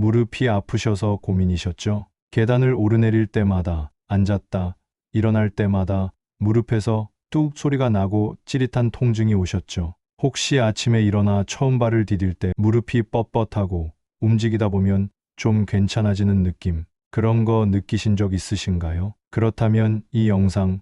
무릎이 아프셔서 고민이셨죠? 계단을 오르내릴 때마다, 앉았다 일어날 때마다 무릎에서 뚝 소리가 나고 찌릿한 통증이 오셨죠? 혹시 아침에 일어나 처음 발을 디딜 때 무릎이 뻣뻣하고 움직이다 보면 좀 괜찮아지는 느낌, 그런 거 느끼신 적 있으신가요? 그렇다면 이 영상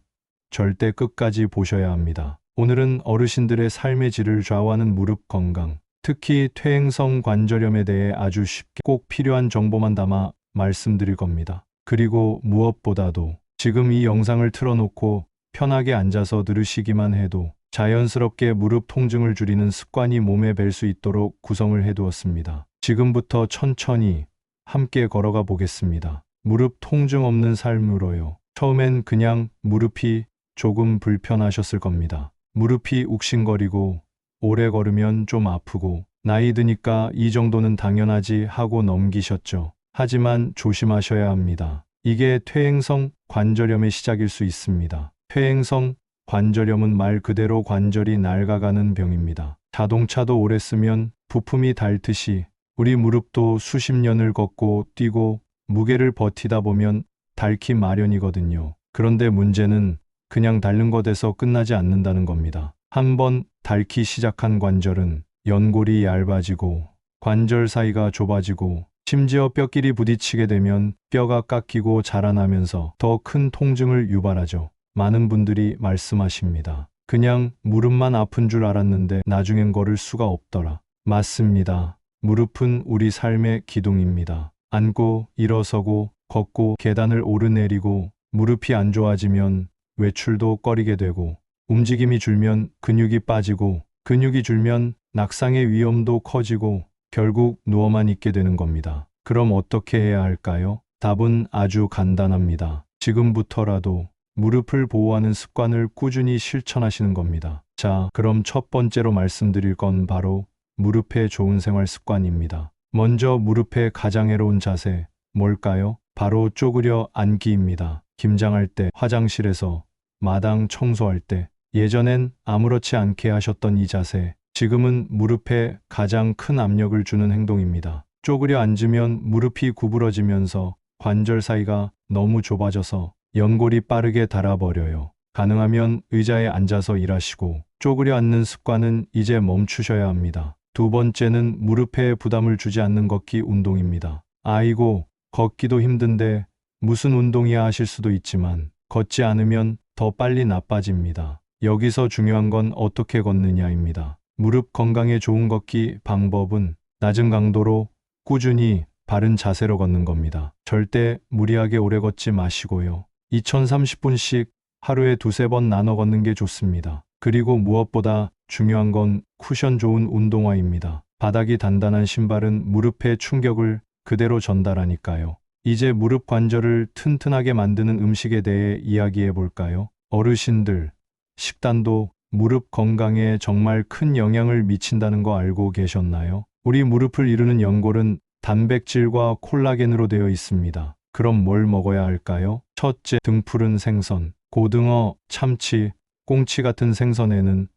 절대 끝까지 보셔야 합니다. 오늘은 어르신들의 삶의 질을 좌우하는 무릎 건강, 특히 퇴행성 관절염에 대해 아주 쉽게 꼭 필요한 정보만 담아 말씀드릴 겁니다. 그리고 무엇보다도 지금 이 영상을 틀어놓고 편하게 앉아서 들으시기만 해도 자연스럽게 무릎 통증을 줄이는 습관이 몸에 뵐 수 있도록 구성을 해두었습니다. 지금부터 천천히 함께 걸어가 보겠습니다. 무릎 통증 없는 삶으로요. 처음엔 그냥 무릎이 조금 불편하셨을 겁니다. 무릎이 욱신거리고 오래 걸으면 좀 아프고 나이 드니까 이 정도는 당연하지 하고 넘기셨죠. 하지만 조심하셔야 합니다. 이게 퇴행성 관절염의 시작일 수 있습니다. 퇴행성 관절염은 말 그대로 관절이 낡아가는 병입니다. 자동차도 오래 쓰면 부품이 닳듯이 우리 무릎도 수십 년을 걷고 뛰고 무게를 버티다 보면 닳기 마련이거든요. 그런데 문제는 그냥 닳는 것에서 끝나지 않는다는 겁니다. 한번 닳기 시작한 관절은 연골이 얇아지고 관절 사이가 좁아지고 심지어 뼈끼리 부딪히게 되면 뼈가 깎이고 자라나면서 더 큰 통증을 유발하죠. 많은 분들이 말씀하십니다. 그냥 무릎만 아픈 줄 알았는데 나중엔 걸을 수가 없더라. 맞습니다. 무릎은 우리 삶의 기둥입니다. 앉고 일어서고 걷고 계단을 오르내리고 무릎이 안 좋아지면 외출도 꺼리게 되고 움직임이 줄면 근육이 빠지고 근육이 줄면 낙상의 위험도 커지고 결국 누워만 있게 되는 겁니다. 그럼 어떻게 해야 할까요? 답은 아주 간단합니다. 지금부터라도 무릎을 보호하는 습관을 꾸준히 실천하시는 겁니다. 자, 그럼 첫 번째로 말씀드릴 건 바로 무릎의 좋은 생활 습관입니다. 먼저 무릎의 가장 해로운 자세, 뭘까요? 바로 쪼그려 앉기입니다. 김장할 때, 화장실에서, 마당 청소할 때, 예전엔 아무렇지 않게 하셨던 이 자세, 지금은 무릎에 가장 큰 압력을 주는 행동입니다. 쪼그려 앉으면 무릎이 구부러지면서 관절 사이가 너무 좁아져서 연골이 빠르게 닳아버려요. 가능하면 의자에 앉아서 일하시고 쪼그려 앉는 습관은 이제 멈추셔야 합니다. 두 번째는 무릎에 부담을 주지 않는 걷기 운동입니다. 아이고, 걷기도 힘든데 무슨 운동이야 하실 수도 있지만 걷지 않으면 더 빨리 나빠집니다. 여기서 중요한 건 어떻게 걷느냐입니다. 무릎 건강에 좋은 걷기 방법은 낮은 강도로 꾸준히 바른 자세로 걷는 겁니다. 절대 무리하게 오래 걷지 마시고요. 2030분씩 하루에 두세 번 나눠 걷는 게 좋습니다. 그리고 무엇보다 중요한 건 쿠션 좋은 운동화입니다. 바닥이 단단한 신발은 무릎의 충격을 그대로 전달하니까요. 이제 무릎 관절을 튼튼하게 만드는 음식에 대해 이야기해 볼까요? 어르신들, 식단도 무릎 건강에 정말 큰 영향을 미친다는 거 알고 계셨나요? 우리 무릎을 이루는 연골은 단백질과 콜라겐으로 되어 있습니다. 그럼 뭘 먹어야 할까요? 첫째, 등푸른 생선, 고등어, 참치, 꽁치 같은 생선에는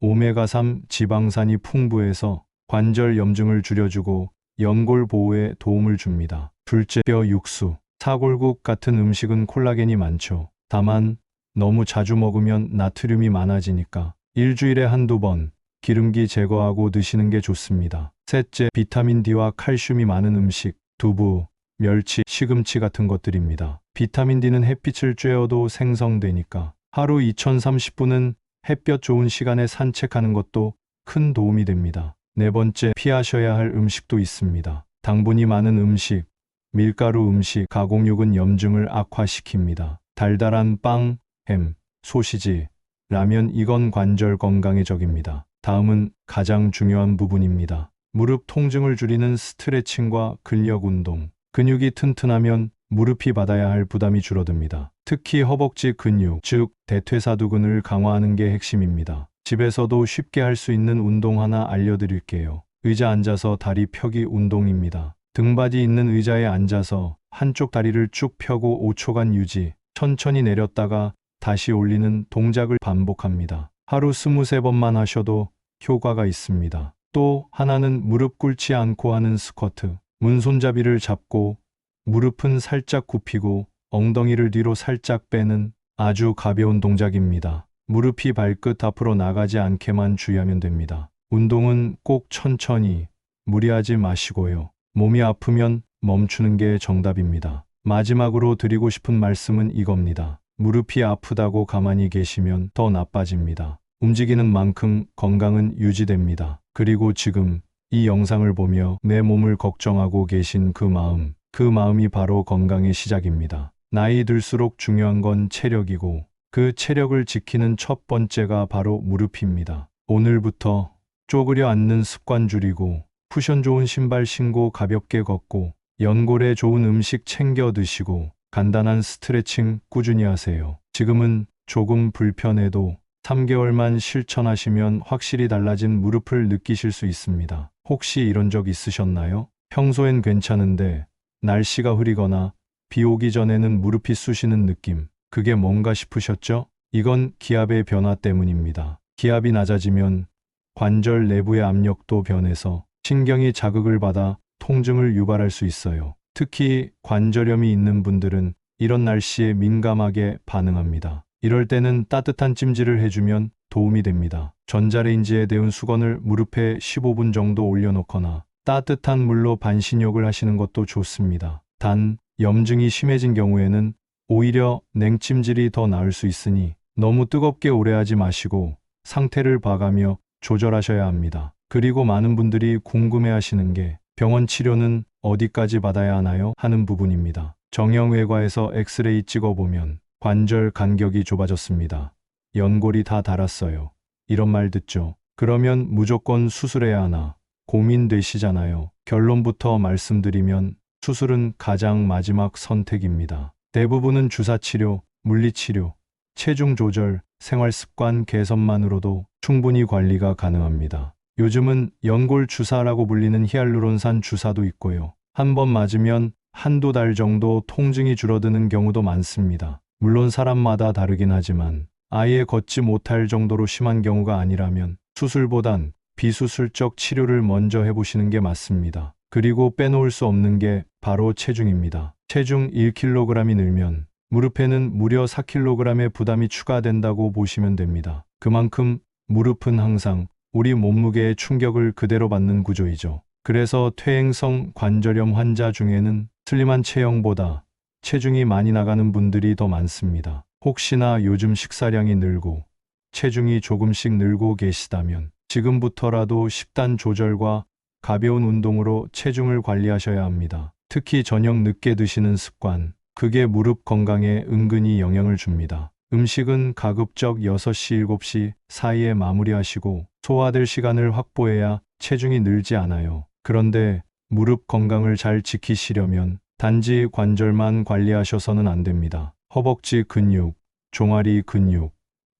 오메가3 지방산이 풍부해서 관절 염증을 줄여주고 연골 보호에 도움을 줍니다. 둘째, 뼈 육수, 사골국 같은 음식은 콜라겐이 많죠. 다만 너무 자주 먹으면 나트륨이 많아지니까 일주일에 한두 번 기름기 제거하고 드시는 게 좋습니다. 셋째, 비타민 D와 칼슘이 많은 음식, 두부, 멸치, 시금치 같은 것들입니다. 비타민 D는 햇빛을 쬐어도 생성되니까 하루 2030분은 햇볕 좋은 시간에 산책하는 것도 큰 도움이 됩니다. 네 번째, 피하셔야 할 음식도 있습니다. 당분이 많은 음식, 밀가루 음식, 가공육은 염증을 악화시킵니다. 달달한 빵, 햄, 소시지, 라면, 이건 관절 건강의 적입니다. 다음은 가장 중요한 부분입니다. 무릎 통증을 줄이는 스트레칭과 근력 운동. 근육이 튼튼하면 무릎이 받아야 할 부담이 줄어듭니다. 특히 허벅지 근육, 즉 대퇴사두근을 강화하는 게 핵심입니다. 집에서도 쉽게 할 수 있는 운동 하나 알려드릴게요. 의자 앉아서 다리 펴기 운동입니다. 등받이 있는 의자에 앉아서 한쪽 다리를 쭉 펴고 5초간 유지, 천천히 내렸다가 다시 올리는 동작을 반복합니다. 하루 23번만 하셔도 효과가 있습니다. 또 하나는 무릎 꿇지 않고 하는 스쿼트. 문손잡이를 잡고 무릎은 살짝 굽히고 엉덩이를 뒤로 살짝 빼는 아주 가벼운 동작입니다. 무릎이 발끝 앞으로 나가지 않게만 주의하면 됩니다. 운동은 꼭 천천히, 무리하지 마시고요. 몸이 아프면 멈추는 게 정답입니다. 마지막으로 드리고 싶은 말씀은 이겁니다. 무릎이 아프다고 가만히 계시면 더 나빠집니다. 움직이는 만큼 건강은 유지됩니다. 그리고 지금 이 영상을 보며 내 몸을 걱정하고 계신 그 마음이 바로 건강의 시작입니다. 나이 들수록 중요한 건 체력이고 그 체력을 지키는 첫 번째가 바로 무릎입니다. 오늘부터 쪼그려 앉는 습관 줄이고 쿠션 좋은 신발 신고 가볍게 걷고 연골에 좋은 음식 챙겨 드시고 간단한 스트레칭 꾸준히 하세요. 지금은 조금 불편해도 3개월만 실천하시면 확실히 달라진 무릎을 느끼실 수 있습니다. 혹시 이런 적 있으셨나요? 평소엔 괜찮은데 날씨가 흐리거나 비 오기 전에는 무릎이 쑤시는 느낌. 그게 뭔가 싶으셨죠? 이건 기압의 변화 때문입니다. 기압이 낮아지면 관절 내부의 압력도 변해서 신경이 자극을 받아 통증을 유발할 수 있어요. 특히 관절염이 있는 분들은 이런 날씨에 민감하게 반응합니다. 이럴 때는 따뜻한 찜질을 해주면 도움이 됩니다. 전자레인지에 데운 수건을 무릎에 15분 정도 올려놓거나 따뜻한 물로 반신욕을 하시는 것도 좋습니다. 단, 염증이 심해진 경우에는 오히려 냉찜질이 더 나을 수 있으니 너무 뜨겁게 오래 하지 마시고 상태를 봐가며 조절하셔야 합니다. 그리고 많은 분들이 궁금해하시는 게 병원 치료는 어디까지 받아야 하나요? 하는 부분입니다. 정형외과에서 엑스레이 찍어보면 관절 간격이 좁아졌습니다. 연골이 다 닳았어요. 이런 말 듣죠? 그러면 무조건 수술해야 하나 고민되시잖아요. 결론부터 말씀드리면 수술은 가장 마지막 선택입니다. 대부분은 주사치료, 물리치료, 체중 조절, 생활습관 개선만으로도 충분히 관리가 가능합니다. 요즘은 연골 주사라고 불리는 히알루론산 주사도 있고요. 한 번 맞으면 한두 달 정도 통증이 줄어드는 경우도 많습니다. 물론 사람마다 다르긴 하지만 아예 걷지 못할 정도로 심한 경우가 아니라면 수술보단 비수술적 치료를 먼저 해보시는 게 맞습니다. 그리고 빼놓을 수 없는 게 바로 체중입니다. 체중 1kg이 늘면 무릎에는 무려 4kg의 부담이 추가된다고 보시면 됩니다. 그만큼 무릎은 항상 우리 몸무게의 충격을 그대로 받는 구조이죠. 그래서 퇴행성 관절염 환자 중에는 슬림한 체형보다 체중이 많이 나가는 분들이 더 많습니다. 혹시나 요즘 식사량이 늘고 체중이 조금씩 늘고 계시다면 지금부터라도 식단 조절과 가벼운 운동으로 체중을 관리하셔야 합니다. 특히 저녁 늦게 드시는 습관, 그게 무릎 건강에 은근히 영향을 줍니다. 음식은 가급적 6시, 7시 사이에 마무리하시고 소화될 시간을 확보해야 체중이 늘지 않아요. 그런데 무릎 건강을 잘 지키시려면 단지 관절만 관리하셔서는 안 됩니다. 허벅지 근육, 종아리 근육,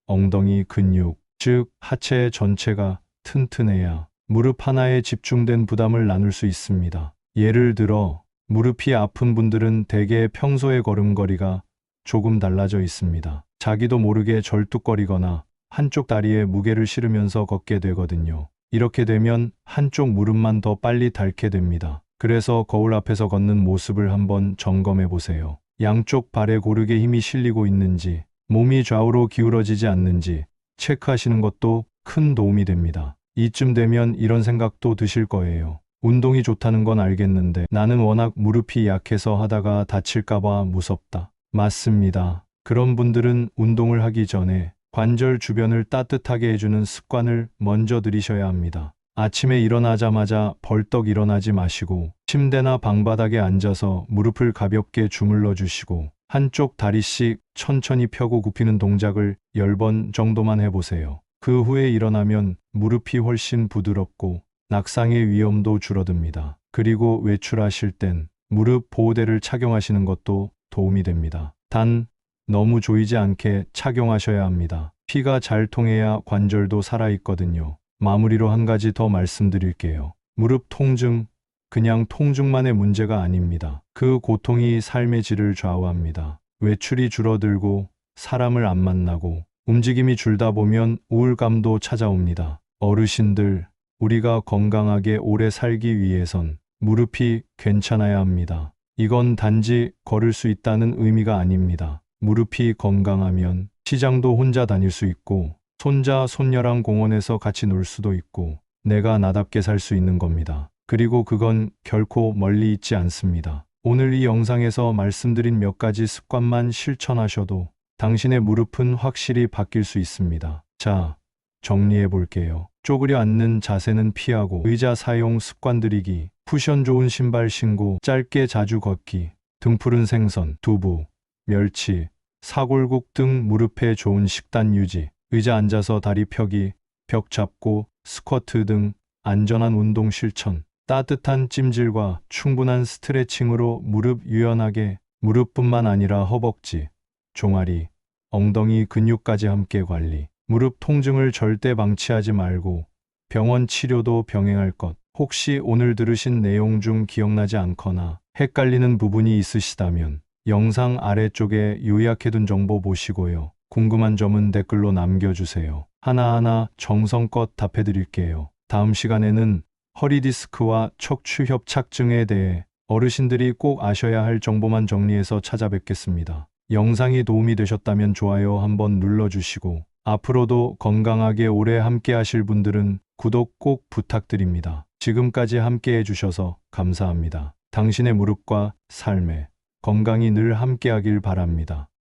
엉덩이 근육, 즉 하체 전체가 튼튼해야 무릎 하나에 집중된 부담을 나눌 수 있습니다. 예를 들어 무릎이 아픈 분들은 대개 평소의 걸음걸이가 조금 달라져 있습니다. 자기도 모르게 절뚝거리거나 한쪽 다리에 무게를 실으면서 걷게 되거든요. 이렇게 되면 한쪽 무릎만 더 빨리 닳게 됩니다. 그래서 거울 앞에서 걷는 모습을 한번 점검해 보세요. 양쪽 발에 고르게 힘이 실리고 있는지, 몸이 좌우로 기울어지지 않는지 체크하시는 것도 큰 도움이 됩니다. 이쯤 되면 이런 생각도 드실 거예요. 운동이 좋다는 건 알겠는데 나는 워낙 무릎이 약해서 하다가 다칠까봐 무섭다. 맞습니다. 그런 분들은 운동을 하기 전에 관절 주변을 따뜻하게 해주는 습관을 먼저 들이셔야 합니다. 아침에 일어나자마자 벌떡 일어나지 마시고 침대나 방바닥에 앉아서 무릎을 가볍게 주물러 주시고 한쪽 다리씩 천천히 펴고 굽히는 동작을 10번 정도만 해보세요. 그 후에 일어나면 무릎이 훨씬 부드럽고 낙상의 위험도 줄어듭니다. 그리고 외출하실 땐 무릎 보호대를 착용하시는 것도 도움이 됩니다. 단, 너무 조이지 않게 착용하셔야 합니다. 피가 잘 통해야 관절도 살아있거든요. 마무리로 한 가지 더 말씀드릴게요. 무릎 통증, 그냥 통증만의 문제가 아닙니다. 그 고통이 삶의 질을 좌우합니다. 외출이 줄어들고 사람을 안 만나고 움직임이 줄다 보면 우울감도 찾아옵니다. 어르신들, 우리가 건강하게 오래 살기 위해선 무릎이 괜찮아야 합니다. 이건 단지 걸을 수 있다는 의미가 아닙니다. 무릎이 건강하면 시장도 혼자 다닐 수 있고 손자, 손녀랑 공원에서 같이 놀 수도 있고 내가 나답게 살 수 있는 겁니다. 그리고 그건 결코 멀리 있지 않습니다. 오늘 이 영상에서 말씀드린 몇 가지 습관만 실천하셔도 당신의 무릎은 확실히 바뀔 수 있습니다. 자, 정리해 볼게요. 쪼그려 앉는 자세는 피하고 의자 사용 습관 들이기, 쿠션 좋은 신발 신고 짧게 자주 걷기, 등푸른 생선, 두부, 멸치, 사골국 등 무릎에 좋은 식단 유지, 의자 앉아서 다리 펴기, 벽 잡고 스쿼트 등 안전한 운동 실천, 따뜻한 찜질과 충분한 스트레칭으로 무릎 유연하게, 무릎뿐만 아니라 허벅지, 종아리, 엉덩이 근육까지 함께 관리. 무릎 통증을 절대 방치하지 말고 병원 치료도 병행할 것. 혹시 오늘 들으신 내용 중 기억나지 않거나 헷갈리는 부분이 있으시다면 영상 아래쪽에 요약해둔 정보 보시고요. 궁금한 점은 댓글로 남겨주세요. 하나하나 정성껏 답해드릴게요. 다음 시간에는 허리 디스크와 척추 협착증에 대해 어르신들이 꼭 아셔야 할 정보만 정리해서 찾아뵙겠습니다. 영상이 도움이 되셨다면 좋아요 한번 눌러주시고 앞으로도 건강하게 오래 함께 하실 분들은 구독 꼭 부탁드립니다. 지금까지 함께 해주셔서 감사합니다. 당신의 무릎과 삶에 건강이 늘 함께하길 바랍니다.